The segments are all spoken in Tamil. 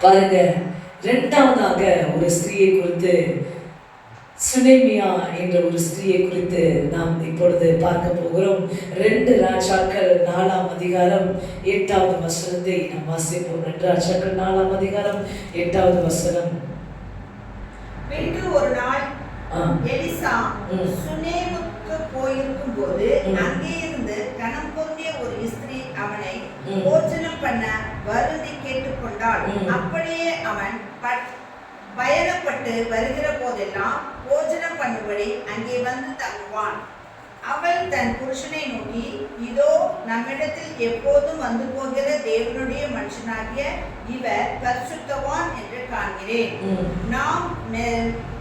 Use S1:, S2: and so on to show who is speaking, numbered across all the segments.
S1: பாருங்க, இரண்டாவதாக ஒரு ஸ்திரீயை குறித்து, சுனேமியா என்ற ஒரு ஸ்திரீயை குறித்து நாம் இப்பொழுது பார்க்க போகிறோம். 2 ராஜாக்கள் 4ஆம் அதிகாரம் 8வது வசனத்தை நாம் வாசிப்போம். 2 ராஜாக்கள் 4ஆம் அதிகாரம் 8வது வசனம்.
S2: பின்பு ஒரு நாள் எலிசா சுனேமுக்கு போயிருக்கும் போது அங்கே இருந்து கனம் பொருந்திய ஒரு ஸ்திரீ அவனை போஜனம் பண்ண வருந்தி கேட்டுக்கொண்டாள். அப்படியே அவன் பயணப்பட்டு வருகிற போதெல்லாம் போஜனம் பண்ணும்படி அங்கே வந்து தங்குவான். அவள் தன் புருஷனை நோக்கி, இதோ நம்மிடத்தில் எப்போதும் வந்து போகிற தேவனுடைய மனுஷனாகிய இவர் பரிசுத்தவான் என்று காண்கிறேன். நாம்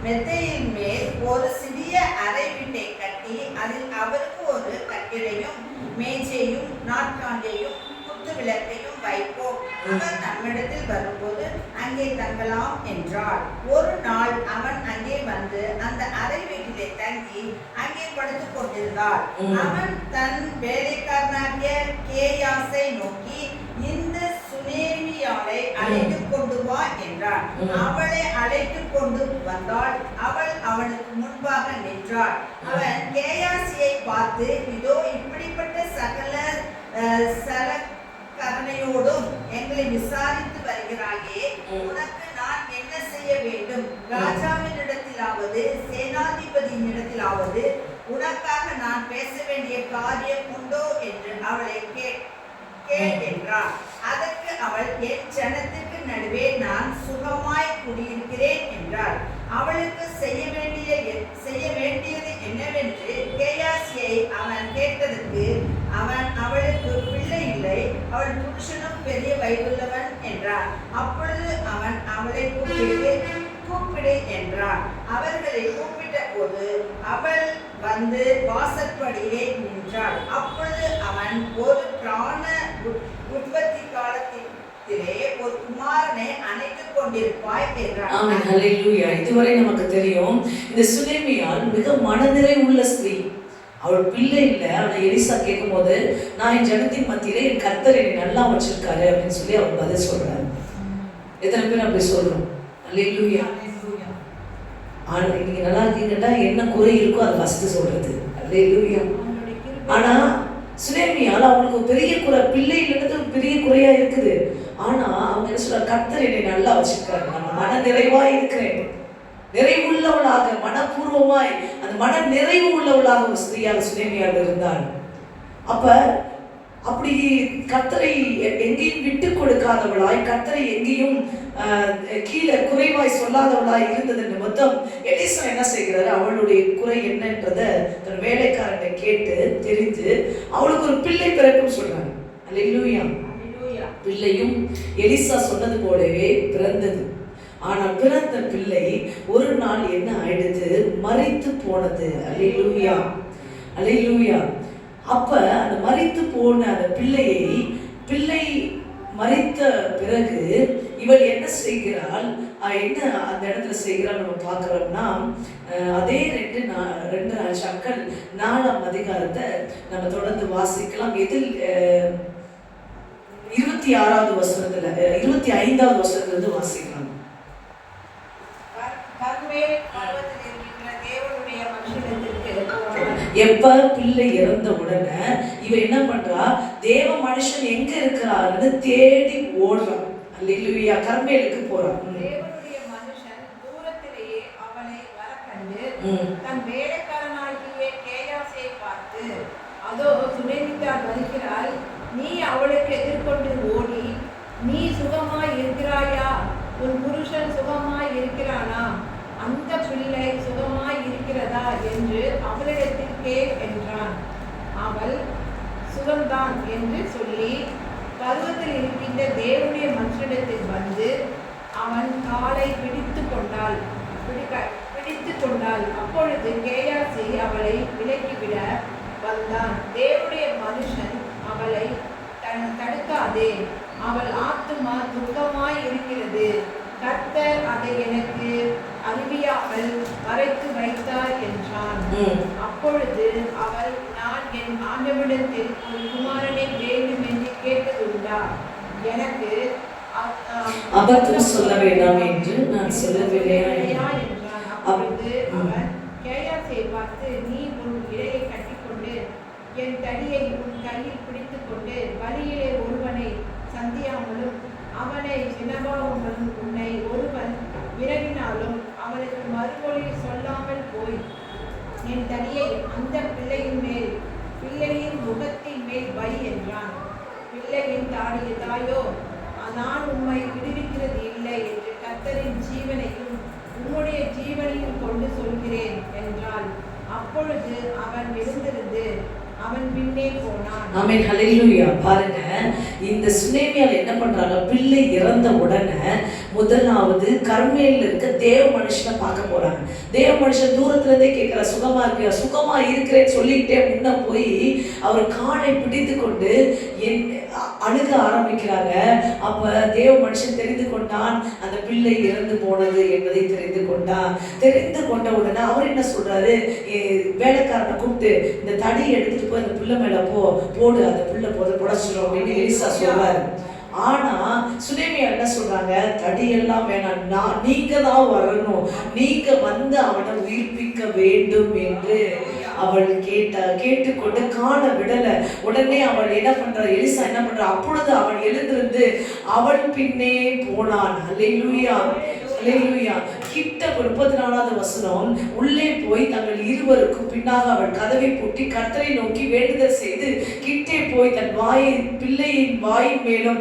S2: மெத்தையின் மேல் ஒரு சிறிய அறை வீட்டை கட்டி அதில் அவருக்கு ஒரு கட்டிலையும் மேஜையும் நாற்காலியையும் குத்து விளக்கையும் வைப்போம். அவர் நம்மிடத்தில் வரும்போது அங்கே தங்கலாம் என்றாள். ஒரு நாள் அவன் அங்கே வந்து அந்த அறை வீட்டிலே தங்கி அங்கே படுத்துக் கொண்டிருந்தாள். அவன் தன் வேலைக்காரனாகிய கேயாசை நோக்கி, இந்த சுனேமியாளை அழைத்து கொண்டு வா என்றான். அவளை அழைத்து கொண்டு வந்தாள். அவள் அவனுக்கு முன்பாக நின்றாள். அவன் கேயாசியை பார்த்து, இதோ இப்படிப்பட்ட சகல கருணையோடும் எங்களை விசாரித்து வருகிறாயே, உனக்கு நான் என்ன செய்ய வேண்டும்? ராஜாவினிடத்திலாவது சேனாதிபதியினிடத்திலாவது உனக்காக நான் பேச வேண்டிய காரியம் உண்டோ என்று அவளை கேள் என்றார். அதற்கு அவள், என் ஜனத்திற்கு நடுவே நான் சுகமாய் குடியிருக்கிறேன் என்றாள். அவளுக்கு செய்ய வேண்டியது என்னவென்று கேயாசியை அவன் கேட்டதற்கு அவன், அவளுக்கு பிள்ளை இல்லை, அவள் புருஷனும் பெரிய வயதுள்ளவன் என்றான். அப்பொழுது அவன் அவளை கூப்பிடு என்றான். அவர்களை கூப்பிட்ட போது அவள் வந்து வாசற்படியிலே நின்றாள். அப்பொழுது அவன், ஒரு பிராண உற்பத்தி காலத்திலே ஒரு குமாரனை அணைத்துக் கொண்டிருப்பாய் என்றான்.
S1: ஆமென், ஹல்லேலூயா. இதுவரை நமக்கு தெரியும், இந்த சுனேமியால் மிக மனநிறைவு உள்ள ஸ்திரீ. அவள் பிள்ளை இல்லை. அவளை எலிசா கேட்கும் போது, நான் என் ஜனத்தின் மத்தியிலே என் கர்த்தர் என்னை நல்லா வச்சிருக்காரு அப்படின்னு சொல்லி அவள் பதில் சொல்றாரு. எத்தனை பேர் அப்படி சொல்றோம்? ஹல்லேலூயா. நீங்க நல்லா இருக்கீங்கன்னா என்ன குறை இருக்கோ அதை ஃபர்ஸ்ட் சொல்றது. ஹல்லேலூயா. ஆனா சுனேமியால் அவங்களுக்கு பெரிய குறை, பிள்ளை இல்லைன்றது பெரிய குறையா இருக்குது. ஆனா அவங்க என்ன சொல்ற, கர்த்தர் என்னை நல்லா வச்சிருக்காரு, நான் மன நிறைவா இருக்கிறேன், நிறைவுள்ளவளாக, மனப்பூர்வமாய் அந்த மன நிறைவு உள்ளவளாக ஒரு ஸ்திரீயாக சுனேமியால் இருந்தாள். அப்ப அப்படி கர்த்தரை எங்கேயும் விட்டு கொடுக்காதவளாய், கர்த்தரை எங்கேயும் கீழே குறைவாய் சொல்லாதவளாய் இருந்தது நிமித்தம் எலிசா என்ன செய்கிறாரு, அவளுடைய குறை என்னன்றத தன் வேலைக்காரனை கேட்டு தெரிந்து அவளுக்கு ஒரு பிள்ளை பிறக்கும் சொல்றாங்க. அல்லேலூயா. பிள்ளையும் எலிசா சொன்னது போலவே பிறந்தது. ஆனால் பிறந்த பிள்ளை ஒரு நாள் என்ன ஆயிடுது, மரித்து போனது. அல்லேலூயா, அல்லேலூயா. அப்ப அந்த மரித்து போன அந்த பிள்ளை மரித்த பிறகு இவள் என்ன செய்கிறாள், என்ன அந்த இடத்துல செய்கிறாள் நம்ம பார்க்கிறோம்னா, அதே 2 ராஜாக்கள் 4ஆம் அதிகாரத்தை நம்ம தொடர்ந்து வாசிக்கலாம். இதில் 26வது வசனத்துல 25வது வசனத்துல வாசிக்கலாம். எப்ப பிள்ளை இறந்த உடனே இவ என்ன பண்றா, தேவ மனுஷன் எங்க இருக்கிறாருன்னு தேடி ஓடுறான். அல்லேலூயா. கர்மேலுக்கு போறான்.
S2: தேவனுடைய மனுஷன் தூரத்திலேயே அவளை வர கண்டு தன் வேலைக்காரனாகிய கேயாசியை பார்த்து, அதோ சுனேமியாள் வருகிறாள், நீ அவளுக்கு எதிர்கொண்டு ஓடி, நீ சுகமாய் இருக்கிறாயா, உன் புருஷன் சுகமாய் இருக்கிறானா, அந்த பிள்ளை சுகமாய் இருக்கிறதா என்று அவளிடத்தில் கேள் என்றான். அவள், சுகம்தான் என்று சொல்லி பருவத்தில் இருக்கின்ற தேவனுடைய மனுஷனிடத்தில் வந்து அவன் காலை பிடித்து கொண்டாள். அப்பொழுது கேயாசி அவளை விலக்கிவிட வந்தான். தேவனுடைய மனுஷன் அவளை தடுக்காதே, அவள் ஆத்துமா துக்கமாய் இருக்கிறது, கர்த்தர் அதை எனக்கு அறிவியாமல் மறைத்து வைத்தார் என்றான். அப்பொழுது அவள், நான் என் ஆண்டவனிடத்தில் ஒரு குமாரனை வேண்டும் என்று கேட்டதுண்டா? எனக்கு
S1: அபத்தம் சொல்ல வேண்டாம் என்று நான் சொல்லவில்லையா
S3: என்றான். அப்பொழுது அவன் கேயாசை பார்த்து, நீ உன் இடையை கட்டிக்கொண்டு என் தடியை உன் கையில் பிடித்துக்கொண்டு வழியிலே ஒருவனை சந்தியாமலும் அவனை வினவாமலும் உன்னை ஒருவன் விரவினாலும் அவனுக்கு மறுமொழி சொல்லாமல் போய் என் தடியை அந்த பிள்ளையின் முகத்தின் மேல் வை என்றான். பிள்ளையின் தாயோ, நான் உம்மை விடுவிக்கிறது இல்லை என்று கர்த்தரின் ஜீவனையும் உம்முடைய ஜீவனையும் கொண்டு சொல்கிறேன் என்றாள். அப்பொழுது அவன் எழுந்திருந்து அவன் பின்னே போனான்.
S1: ஆமென், ஹல்லேலூயா. பாருங்க, இந்த சுனேமியால் என்ன பண்றாங்க, பிள்ளை இறந்த உடனே முதலாவது கர்மேலில் இருக்க தேவ மனுஷனை பார்க்க போறாங்க. தேவ மனுஷன் தூரத்துல இருந்தே கேட்கிற, சுகமா இருக்கியா, சுகமா இருக்கிறேன்னு சொல்லிக்கிட்டே முன்ன போய் அவர் காலை பிடித்து கொண்டு அழுக ஆரம்பிக்கிறாங்க. அப்ப தேவ மனுஷன் தெரிந்து கொண்டான், அந்த பிள்ளை இறந்து போனது என்பதை தெரிந்து கொண்டான். தெரிந்து கொண்ட உடனே அவர் என்ன சொல்றாரு, வேலைக்காரனை கூப்பிட்டு இந்த தடியை எடுத்துட்டு போய் அந்த பிள்ளை மேல போடு, அந்த பிள்ளை புடைச்சிடும் அப்படின்னு எலிசா சொல்றாரு. ஆனா சுனேமியா என்ன சொல்றாங்க, தடியெல்லாம் வேணாம், நீங்க தான் வரணும், நீங்க வந்து அவனை உயிர்ப்பிக்க வேண்டும் என்று அவள் கேட்டுக்கொண்டு காண விடல. உடனே அவள் என்ன பண்றா, எலிசா என்ன பண்றா, அப்பொழுது அவள் எழுந்திருந்து அவள் பின்னே போனான். அல்லேலூயா, அல்லேலூயா. கிட்ட 34வது வசனம், உள்ளே போய் தங்கள் இருவருக்கும் பின்னாக அவள் கதவை பூட்டி கர்த்தரை நோக்கி வேண்டுதல் செய்து கிட்டே போய் தன் பிள்ளையின் வாயின் மேலும்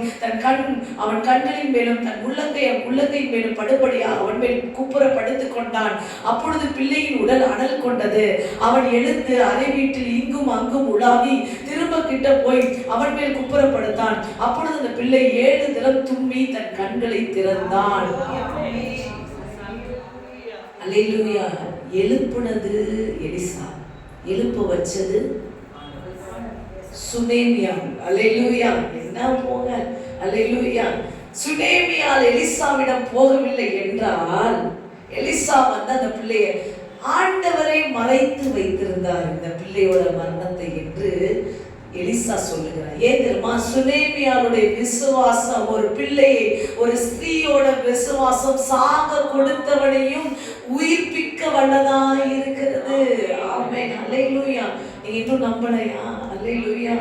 S1: அவன் கண்களின் மேலும் தன் உள்ளங்கையின் மேலும் படுபடியாக அவன் மேல் குப்புற படுத்துக் கொண்டான். அப்பொழுது பிள்ளையின் உடல் அனல் கொண்டது. அவன் எழுந்து அறை வீட்டில் இங்கும் அங்கும் உலாவி திரும்ப கிட்ட போய் அவன் மேல் குப்புறப்படுத்தான். அப்பொழுது அந்த பிள்ளை 7 தரம் தும்மி தன் கண்களை திறந்தான். அல்லேலூயா. எழுப்புனது எலிசா, எழுப்ப வச்சது சுனேமியா. அல்லேலூயா. என்ன போங்க, அல்லேலூயா. சுனேமியால் எலிசாவிடம் போகவில்லை என்றால், எலிசா வந்து அந்த பிள்ளைய ஆண்டவரை மறைத்து வைத்திருந்தார் இந்த பிள்ளையோட மரணத்தை என்று எலிசா சொல்லுகிறார். ஏன் தெரியுமா, சுனேமியாளுடைய விசுவாசம், ஒரு பிள்ளையை, ஒரு ஸ்திரீயோட விசுவாசம் சாக கொடுத்தவனையும் உயிர்ப்பிக்க வல்லதாய் இருக்கிறது. ஆமென், அல்லேலூயா. நீங்க இன்னும் நம்பலையா? அல்லேலூயா.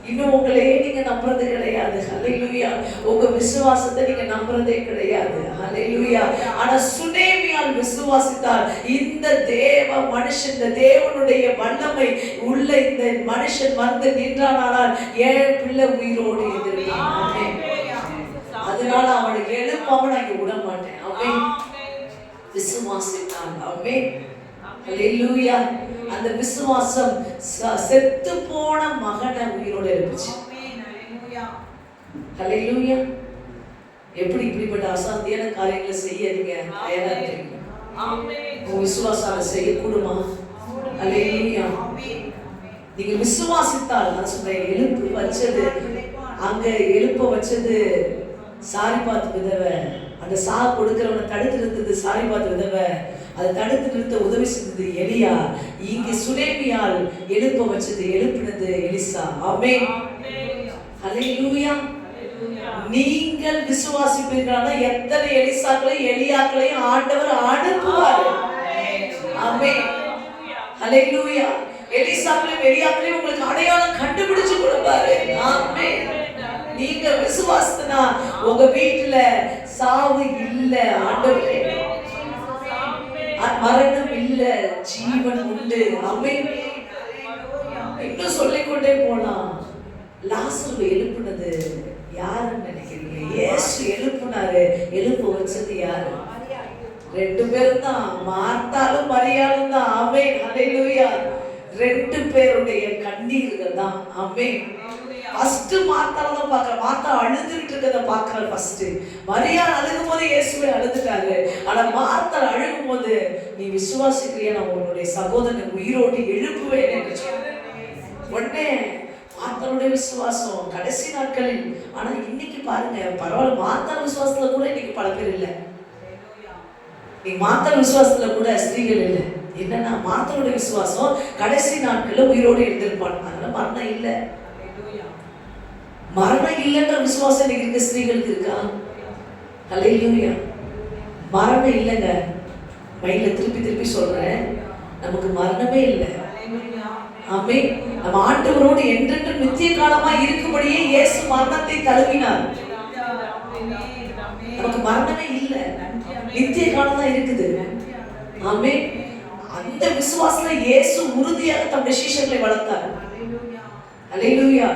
S1: இன்னும் உங்களையே நீங்க நம்புறது கிடையாது. அல்லேலூயா. உங்க விசுவாசத்தை நீங்க நம்புறதே கிடையாது. அல்லேலூயா. ஆனா சுனேமியால் விசுவாசித்தார். இந்த தேவ மனுஷன், இந்த தேவனுடைய வல்லமை உள்ள இந்த மனுஷன் வந்து நின்றானால் என் பிள்ளை உயிரோடு எதிர்ப்பான். அதனால அவனை எழுப்பாம நான் இங்க விட மாட்டேன். அவன் விசுவாசித்தான். ஆமென், அல்லேலூயா. அந்த விசுவாசம் செத்து போன மகனை உயிரோட இருந்துச்சு. அல்லேலூயா. எப்படி இப்படிப்பட்ட அசாத்தியான காரியங்களை செய்யாதீங்க. உங்க விசுவாசால செய்யக்கூடுமா? அல்லேலூயா. நீங்க விசுவாசித்தால், நான் சொல்றேன், எழுப்பு வச்சது அங்க, எழுப்ப வச்சது சாரிபாத் விதவை. அந்த கொடுக்கிறவனை தடுத்து நிறுத்தது சாரிபாத் விதவை. அதை தடுத்து நிறுத்த உதவி செஞ்சது எலியா. இங்க சுனேமியால் எழுப்ப வச்சது, எழுப்பினது எலிசா. ஆமென், அல்லேலூயா. நீங்கள் விசுவாசிப்பீர்களானா எத்தனை எலிசாக்களையும் எலியாக்களையும் ஆண்டவர் அனுப்புவார். ஆமென், அல்லேலூயா. எலிசாக்களையும் எலியாக்களையும் உங்களுக்கு அடையாளம் கண்டுபிடிச்சு கொடுப்பாரு. ஆமென். நீங்க விசுவாசத்தினா உங்க வீட்டுல சாவு இல்ல, ஆண்டவரே, மரணம் இல்ல, ஜீவன் உண்டு. ஆமென். இன்னும் சொல்லிக்கொண்டே போலாம். லாசரு எழுப்புனது யாருன்னு நினைக்கிறீங்க? இயேசு எழுப்புனாரு. எழுப்ப வச்சது யாரு? 2 பேரும் தான், மார்த்தாலும் மரியாளும் தான். ஆமென், அல்லேலூயா. 2 பேருடைய கண்ணீர்கள் தான். ஆமென். ஃபர்ஸ்ட் மார்த்தால தான் பார்க்கறோம். மார்த்தா அழுதுகிட்டு இருக்கத பார்க்கறோம். ஃபர்ஸ்ட் மரியாள் அழுகும் போது இயேசுவே அழுதுட்டாரு. ஆனா மார்த்தா அழுகும் போது, நீ விசுவாசிக்கிறியா நான் உன்னுடைய சகோதரனை உயிரோடு எழுப்புவேன் என்று சொன்னார். உடனே மார்த்தாளுடைய விசுவாசம் கடைசி நாட்களில். ஆனா இன்னைக்கு பாருங்க, பரவாயில்ல, மார்த்தாள் விசுவாசத்துல கூட இன்னைக்கு பல பேர் இல்லை. நீங்க மார்த்தாள் விசுவாசத்துல கூட ஸ்திரீகள் இல்லை. என்னன்னா, மார்த்தாளுடைய விசுவாசம் கடைசி நாட்கள்ல உயிரோடு எழுந்திருப்பான். அதனால மரணம் இல்லை. மரணம் இல்லைன்ற விசுவாசம் இன்னைக்கு இருக்க ஸ்திரீகளுக்கு இருக்கா? ஹல்லேலூயா. மரணம் இல்லைங்க. மைண்ட்ல திருப்பி திருப்பி சொல்றேன், நமக்கு மரணமே இல்லை. ஆமென். நம்ம ஆண்டவரோடு என்றென்றும் நித்திய காலமா இருக்கும்படியே இயேசு மரணத்தை தழுவினார். நமக்கு மரணமே இல்லை, நித்திய காலம் தான் இருக்குது. ஆமென். அந்த விசுவாசத்துல இயேசு உறுதியாக தம் சீஷர்களை வளர்த்தார். ஹல்லேலூயா.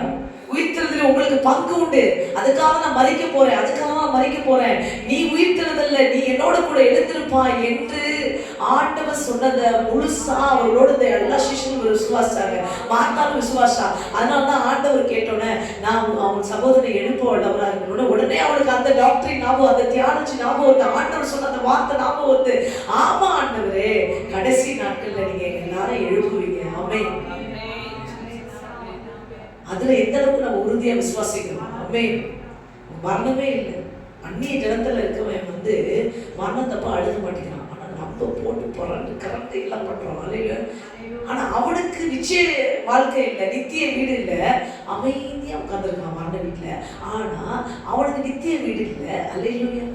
S1: உயிர்த்தெழுதலில் உங்களுக்கு பங்கு உண்டு. அதுக்காக நான் மரிக்க போறேன், அதுக்காக நான் மரிக்க போறேன். நீ உயிர்த்தெழுதல்ல, நீ என்னோட கூட எழுந்திருப்பாய் என்று ஆண்டவர் சொன்னதை முழுசா அவர்களோட எல்லா சிஷ்யர்களும் விசுவாசாங்க. மார்த்தாலும் விசுவாசா. அதனாலதான் ஆண்டவர் கேட்டோன்னே, நான் அவன் சகோதரனை எழுப்ப வல்லவரா இருக்கணும். உடனே அவனுக்கு அந்த டாக்டரின் ஞாபகம், அந்த தியானச்சி ஞாபகம் வருது. ஆண்டவர் சொன்ன அந்த வார்த்தை ஞாபகம் வருது. ஆமா ஆண்டவரே, கடைசி நாட்கள்ல நீங்க எல்லாரும் எழுப்புவீங்க. ஆமென். அதுல எந்த அளவுக்கு நம்ம உறுதியா விசுவாசிக்கிறோம். ஆமென். மரணமே இல்லை. அந்நிய ஜனத்துல இருக்கவன் மரணத்தப்ப அழுக மாட்டேங்கிறான். ஆனா நம்ம போட்டு போறான்னு கரெக்ட் எல்லாம் பண்றோம். அல்லையா? ஆனா அவனுக்கு நிச்சய வாழ்க்கை இல்லை, நித்திய வீடு இல்லை. அமைதியா உட்கார்ந்துருக்கான் மரண வீட்டுல. ஆனா அவனுக்கு நித்திய வீடு இல்லை. அல்லையா?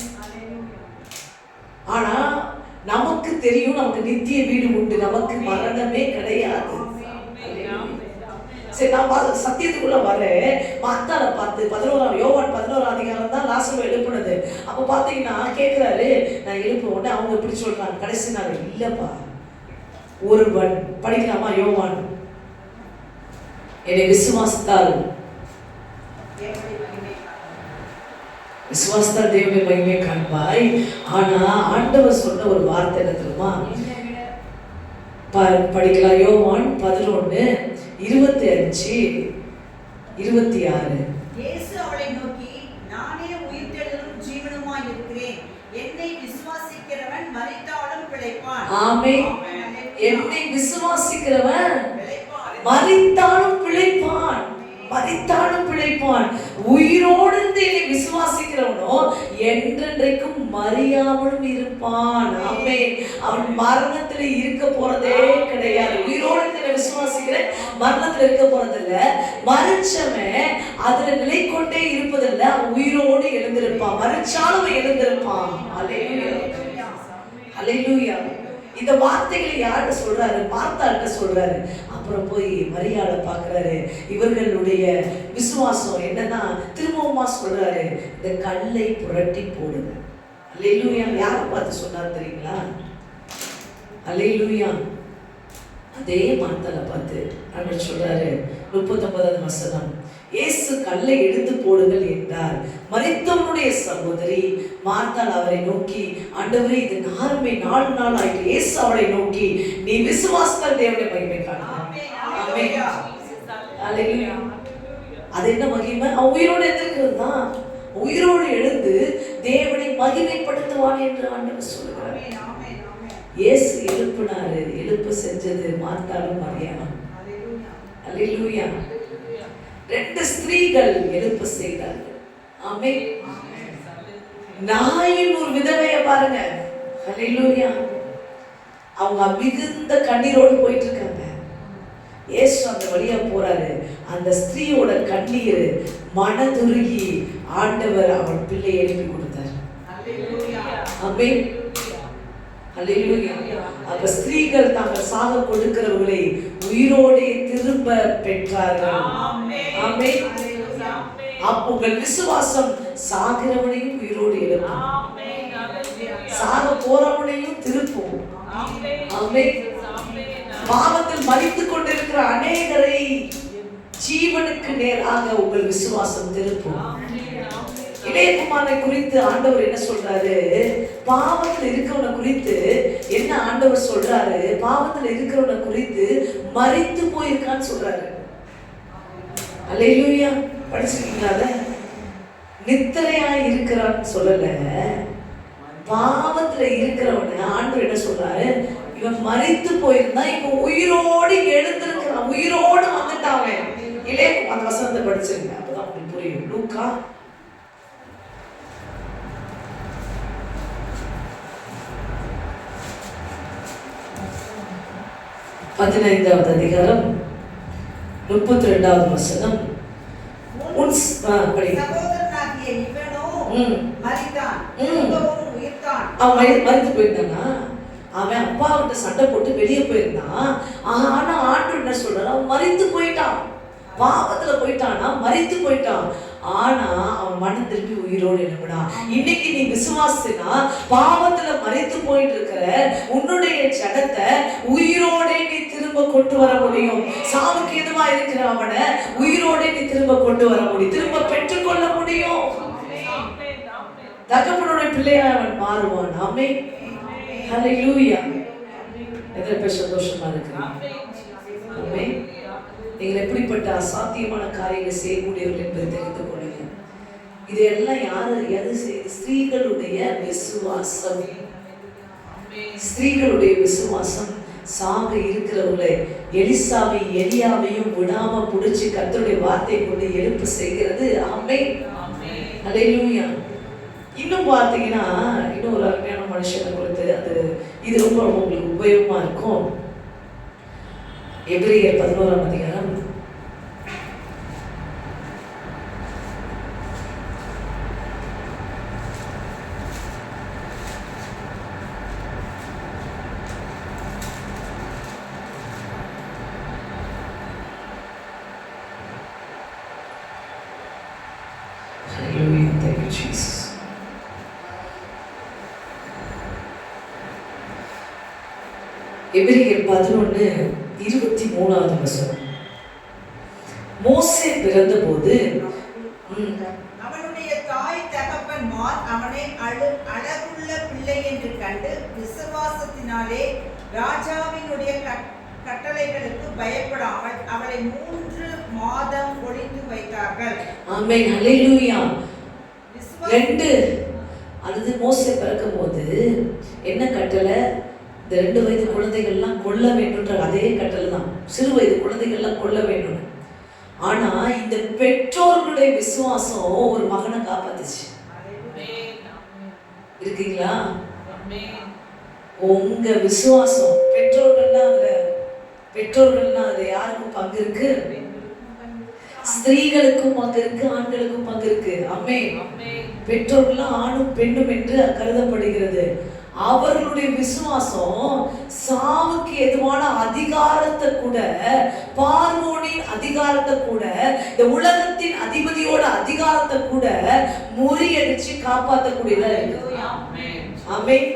S1: ஆனா நமக்கு தெரியும், நமக்கு நித்திய வீடு உண்டு, நமக்கு மரணமே கிடையாது. சரி, நான் சத்தியத்துக்குள்ள வரேன். மார்த்தாளை பார்த்து 11 யோவான் 11 அதிகாரம் தான் லாசரு எழுப்புனது. அப்ப பாத்தீங்கன்னா கேட்கிறாரு, நான் எழுப்ப உடனே அவங்க எப்படி சொல்றாங்க கடைசி நாள், இல்லப்பா ஒருவன் படிக்கலாமா? யோவான், என்னை விசுவாசித்தால் தேவனுடைய மகிமை காண்பாய். ஆனா ஆண்டவர் சொன்ன ஒரு வார்த்தை என்ன தெரியுமா? படிக்கலாம். யோவான் 11:25-26.
S2: இயேசு அவளை நோக்கி, நானே உயிர்த்தெழுதலும் ஜீவனுமாய் இருக்கிறேன். என்னை விசுவாசிக்கிறவன் மரித்தாலும் பிழைப்பான்.
S1: ஆமென். என்னை விசுவாசிக்கிறவன் மரித்தாலும் பிழைப்பான். மரித்தாலும் பிழைப்பான். உயிரோடு என்னை விசுவாசிக்கிறவனோ என்றென்றைக்கும் மரியாமலும் இருப்பான். ஆமென். அவன் மரணத்துல இருக்க போறதே கிடையாது. உயிரோடு என்னை விசுவாசிக்கிறேன், மரணத்துல இருக்க போறதில்ல. மரிச்சவன் அதுல நிலை கொண்டே இருப்பதில்ல. அவன் உயிரோடு எழுந்திருப்பான். மரிச்சாலும் எழுந்திருப்பான். அல்லேலூயா. அல்லேலூயா. இந்த வார்த்தைகளை யார்கிட்ட சொல்றாரு? மார்த்தாள்கிட்ட சொல்றாரு. அப்புறம் போய் மரியாதை பார்க்கிறாரு. இவர்களுடைய விசுவாசம் என்னன்னா, திரும்பவுமா சொல்றாரு, இந்த கல்லை புரட்டி போடுங்க. அல்லேலூயா. யாரை பார்த்து சொன்னார் தெரியுங்களா? அல்லேலூயா. அதே மார்த்தாளை பார்த்து ஆண்டவர் சொல்றாரு. 39வது வசனம், இயேசு கல்லை எடுத்து போடுங்கள் என்றார். மரித்தவனுடைய சகோதரி மார்த்தாள் அவரை நோக்கி, ஆண்டவரே இது 4 நாள் ஆயிட்டு. இயேசு அவளை நோக்கி, நீ விசுவாசித்தால் தேவனுடைய மகிமை காண்பாய். ஆமென். அல்லேலூயா. அது என்ன மகிமை? உயிரோடு எழுந்திருக்கிறது தான். உயிரோடு எழுந்து தேவனை மகிமைப்படுத்துவான் என்று ஆண்டவர் சொல்கிறார். இயேசு எழுப்பினாரு. எழுப்ப செஞ்சது மார்த்தாளும் மரியாளும். அல்லேலூயா. 2 ஸ்திரீகள் எழுப்ப செய்தார்கள். ஆமென். நாயின் ஒரு விதவையை பாருங்க. அல்லேலூயா. அவங்க மிகுந்த கண்ணீரோடு போயிட்டு இருக்காங்க. இயேசு அந்த வழியா போறாரு. அந்த ஸ்திரீயோட கண்ணீர் மனதுருகி ஆண்டவர் அவள் பிள்ளையை எழுப்பி கொடுத்தார். ஆமென். அல்லேலூயா. அப்ப ஸ்திரீகள் தாங்கள் சாக கொடுக்கிறவர்களை உயிரோடே திரும்ப பெற்றார்கள். ஆமென். அப்போ உங்கள் விசுவாசம் சாகிறவனையும் உயிரோடு எழுப்பும், சாக போறவனையும் திருப்பும். ஆமென். பாவத்தில் மரித்துக் கொண்டிருக்கிற அநேகரை ஜீவனுக்கு நேராக உங்கள் விசுவாசம் திருப்பும். இளையகுமாரனை குறித்து ஆண்டவர் என்ன சொல்றாரு? பாவத்தில் இருக்கிறவனை குறித்து என்ன ஆண்டவர் சொல்றாரு? பாவத்தில் இருக்கிறவனை குறித்து மரித்து போயிருக்கான்னு சொல்றாரு. அல்லேலூயா. படிச்சிருக்கீங்களா? நித்திரையாய் இருக்கிறான்னு சொல்லல. பாவத்துல இருக்கிறவனை ஆண்டவர் என்ன சொல்றாரு? இவன் மரித்து போயிருந்தா இவன் உயிரோடு எழுந்திருக்கிறான், உயிரோடு வந்துட்டாங்க. இல்லையே? அந்த வசனத்தை படிச்சிருங்க, அப்பதான் உங்களுக்கு புரியும். லூக்கா 15வது அதிகாரம் 32வது வசனம்.
S2: சகோதரனாகிய இவனோ மரித்தான், திரும்பவும் உயிர்த்தான்.
S1: அவன் மரித்து போயிருந்தானா? அவன் அப்பாவிட்ட சண்டை போட்டு வெளியே போயிருந்தான். ஆனா ஆண்டவர் என்ன சொல்றாரு? அவன் மரித்து போயிட்டான், பாவத்துல போயிட்டானா, மரித்து போயிட்டான். ஆனா அவன் மனம் திரும்பி உயிரோடு எழும்பினான். இன்னைக்கு நீ விசுவாசினா பாவத்துல மரித்து போயிட்டு இருக்கிற உன்னுடைய ஜடத்தை உயிரோட நீ திரும்ப கொண்டு வர முடியும். சாவுக்கு எதுவா இருக்கிற அவனை உயிரோட நீ திரும்ப கொண்டு வர முடியும், திரும்ப பெற்றுக்கொள்ள முடியும். தகப்பனுடைய பிள்ளையா அவன் மாறுவான். ஆமென், ஹல்லேலூயா. எத்தனை சந்தோஷமா இருக்கு. ஆமென். நீங்கள் எப்படிப்பட்ட அசாத்தியமான காரியங்களை செய்யக்கூடியவர்கள் என்பதை தெரிந்து கொள்ளுங்க. இதெல்லாம் யாரு செய்து? ஸ்திரீகளுடைய விசுவாசம். ஸ்திரீகளுடைய விசுவாசம் சாக இருக்கிறவர்களை எலிசாவை எலியாவையும் விடாம புடிச்சு கர்த்தருடைய வார்த்தை கொண்டு எழுப்பு செய்கிறது. ஆமென், ஹல்லேலூயா. இன்னும் பார்த்தீங்கன்னா இன்னும் ஒரு அருமையான மனுஷனை கொடுத்து இது ரொம்ப உங்களுக்கு உபயோகமா இருக்கும். எபிரேயர் 11ஆம் அதிகாரம் 11:23 வசனம். மோசே பிறந்தபோது
S2: அவனுடைய தாய் தகப்பன்மார் அவனை அழகுள்ள பிள்ளை என்று கண்டு விசுவாசத்தினாலே ராஜாவினுடைய கட்டளைகளுக்கு பயப்படாமல் அவளை 3 மாதம் ஒளித்து வைத்தார்கள்.
S1: ஆமென், ஹல்லேலூயா. அது மோசே பிறக்கும்போது என்ன கட்டளை? இந்த 2 வயது குழந்தைகள்லாம் கொல்ல வேண்டும்ன்ற அதே கட்டளை தான். சிறு வயது குழந்தைகள்லாம் கொல்ல வேண்டும். ஆனா இந்த பெற்றோர்களுடைய விசுவாசம் ஒரு மகனை காப்பாத்துச்சு. இருக்கீங்களா? உங்க விசுவாசம் பெற்றோர்கள்னா அதுல யாருக்கும் பங்கு இருக்கு? ஸ்திரீகளுக்கும் பங்கு இருக்கு, ஆண்களுக்கும் பங்கு இருக்கு. ஆமென். பெற்றோர்கள் ஆணும் பெண்ணும் என்று கருதப்படுகிறது. அவர்களுடைய விசுவாசம் சாவுக்கு எதுவான அதிகாரத்தை கூட, பார்வோனின் அதிகாரத்தை கூட, இந்த உலகத்தின் அதிபதியோட அதிகாரத்தை கூட முறியடிச்சு காப்பாற்றக்கூடியதா இருக்கு. ஆமென்.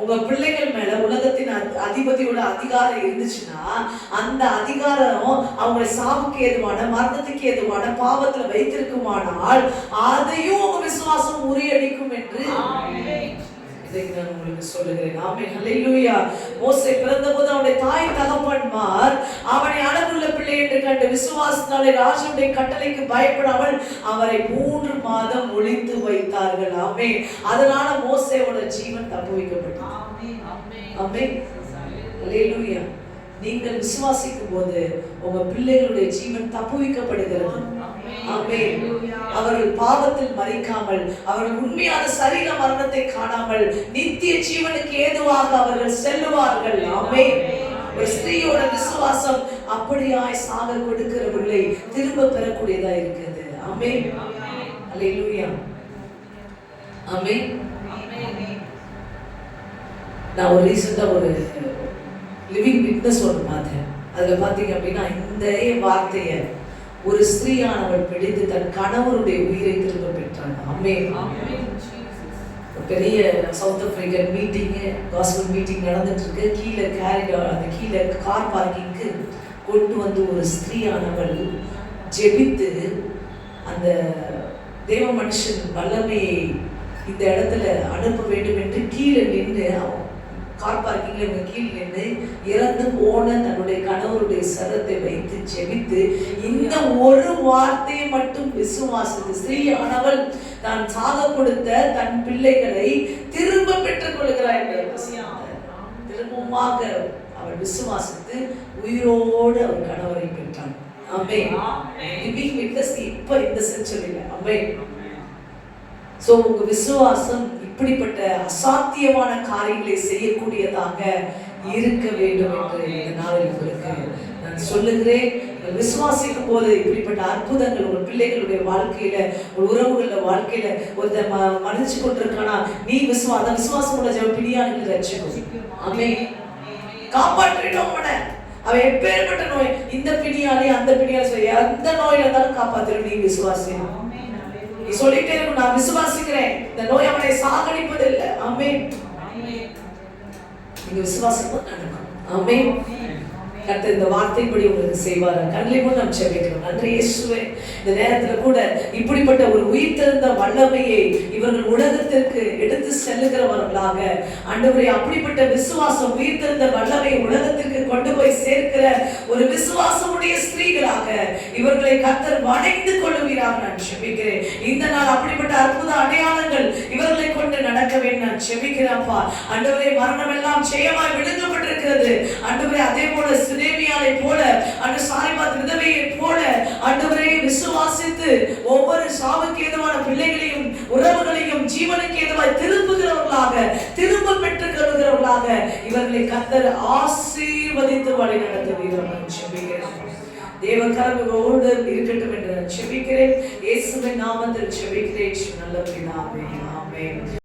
S1: உங்க பிள்ளைகள் மேல உலகத்தின் அதிபதியோட அதிகாரம் இருந்துச்சுன்னா அந்த அதிகாரம் அவங்களை சாவுக்கு ஏதுவான, மரணத்துக்கு ஏதுவான பாவத்துல வைத்திருக்குமானால் அதையும் உங்க விசுவாசம் முறியடிக்கும் என்று நான் உங்களுக்கு சொல்லுகிறேன். ஆமென், ஹல்லேலூயா. மோசே பிறந்தபோது அவனுடைய தாய் தகப்பன்மார் அவனை அழகுள்ள பிள்ளை என்று கண்டு விசுவாசத்தாலே ராஜாவுடைய கட்டளைக்கு பயப்படாமல் அவரை 3 மாதம் ஒளித்து வைத்தார்கள். ஆமென். அதனால மோசேவோட ஜீவன் தப்பு வைக்கப்பட்டது. ஆமென், ஹல்லேலூயா. நீங்கள் விசுவாசிக்கும் போது உங்க பிள்ளைகளுடைய ஜீவன் தப்புவிக்கப்படுகிறது. ஆமென். அவர்கள் பாவத்தில் மரிக்காமல், அவர்கள் உண்மையான சரீர மரணத்தை காணாமல் நித்திய ஜீவனுக்கு ஏதுவாக அவர்கள் செல்லுவார்கள். ஆமென். ஒரு ஸ்திரீயோட விசுவாசம் அப்படியாய் சாக கொடுக்கிறவர்களை திரும்ப பெறக்கூடியதா இருக்கிறது. ஆமென், ஹல்லேலூயா. ஆமென். நான் ஒரு ரீசெண்டா ஒரு லிவிங் விட்னஸ் ஒன்று பார்த்தேன். அதுல பாத்தீங்க அப்படின்னா இந்த வார்த்தையை ஒரு ஸ்திரீயானவள் பிடித்து தன் கணவருடைய உயிரை திரும்ப பெற்றாங்க. ஆமென். பெரிய south African meeting, gospel meeting நடந்துட்டு இருக்கு. கீழே கார் பார்க்கிங்க்கு கொண்டு வந்து ஒரு ஸ்திரீயானவள் ஜெபித்து அந்த தேவ மனுஷன் வல்லமையை இந்த இடத்துல அனுப்ப வேண்டும் என்று கீழே நின்று, கார் பார்க்கிங்ல இவங்க கீழே நின்று இறந்து போன தன்னுடைய கணவருடைய சரத்தை வைத்து ஜெபித்து இந்த ஒரு வார்த்தையை மட்டும் விசுவாசித்து ஸ்திரீயானவள் தான் சாக கொடுத்த தன் பிள்ளைகளை திரும்ப பெற்றுக் கொள்கிறார் என்று திரும்பமாக அவள் விசுவாசித்து உயிரோடு அவர் கணவரை பெற்றான். ஆமென். லிவிங் விட்னஸ் இப்ப இந்த செஞ்சுரியில. ஆமென். சோ உங்க விசுவாசம் இப்படிப்பட்ட அசாத்தியமான காரியங்களை செய்யக்கூடியதாக இருக்க வேண்டும் என்று இந்த நாளில் உங்களுக்கு நான் சொல்லுகிறேன். விசுவாசிக்கும் போது இப்படிப்பட்ட அற்புதங்கள் உங்கள் பிள்ளைகளுடைய வாழ்க்கையில, உங்கள் உறவுகள வாழ்க்கையில ஒருத்தர் மன்னிச்சு கொண்டிருக்கானா, நீ அந்த விசுவாசம் உள்ள ஜெப பிணியாளிகளை ரட்சிக்கும். ஆமென். காப்பாற்றிடும் அவனை. அவன் எப்பேற்பட்ட நோய், இந்த பிணியாலே அந்த பிணியாலே சொல்லி அந்த நோயில இருந்தாலும் காப்பாற்றிடும். நீ விசுவாசி. நீ சொல்லிட்டே இருக்கும், நான் விசுவாசிக்கிறேன், இந்த நோய் அவனை சாகடிப்பதில்லை. ஆமென். நீங்க விசுவாசம் நடக்கும். ஆமென். கர்த்தர் இந்த வார்த்தைப்படி உங்களுக்கு செய்வார். கண்ணிலையும் நாம் ஜெபிக்கிறோம். நன்றி இயேசுவே. இந்த நேரத்துல கூட இப்படிப்பட்ட ஒரு உயிர்த்தெழுந்த வல்லமையை இவர்கள் உலகத்திற்கு எடுத்து செல்லுகிறவர்களாக, ஆண்டவரே, அப்படிப்பட்ட விசுவாசம், உயிர்த்தெழுந்த வல்லமை உலகத்திற்கு கொண்டு போய் சேர்க்கிற ஒரு விசுவாசமுடைய ஸ்திரீகளாக இவர்களை கர்த்தர் வணைந்து கொள்ளுவீராக நான் ஜெபிக்கிறேன். இந்த நாள் அப்படிப்பட்ட அற்புத அடையாளங்கள் இவர்களை கொண்டு நடக்க வேண்டும் நான் ஜெபிக்கிறேன்ப்பா. ஆண்டவரே, மரணம் எல்லாம் ஜெயமாய் விழுங்கப்பட்டிருக்கிறது. ஆண்டவரே, அதே போல சினேமியாளை போல, சாரிபாத் விதவையை போல, ஆண்டவரே, விசுவாசித்து ஒவ்வொரு சாவுக்கு ஏதுவான பிள்ளைகளையும் உறவுகளையும் ஜீவனுக்கு ஏதுவாய் திரும்புகிறவர்களாக, திரும்ப பெற்றுக் கொள்கிறவர்களாக இவர்களை கர்த்தர் ஆசீர்வதித்து வழி நடத்துவீராக ஜெபிக்கிறேன். தேவ கரங்களோடு இருக்கட்டும் என்று ஜெபிக்கிறேன். இயேசுவின் நாமத்தில் ஜெபிக்கிறேன் நல்ல பிதாவே. ஆமென்.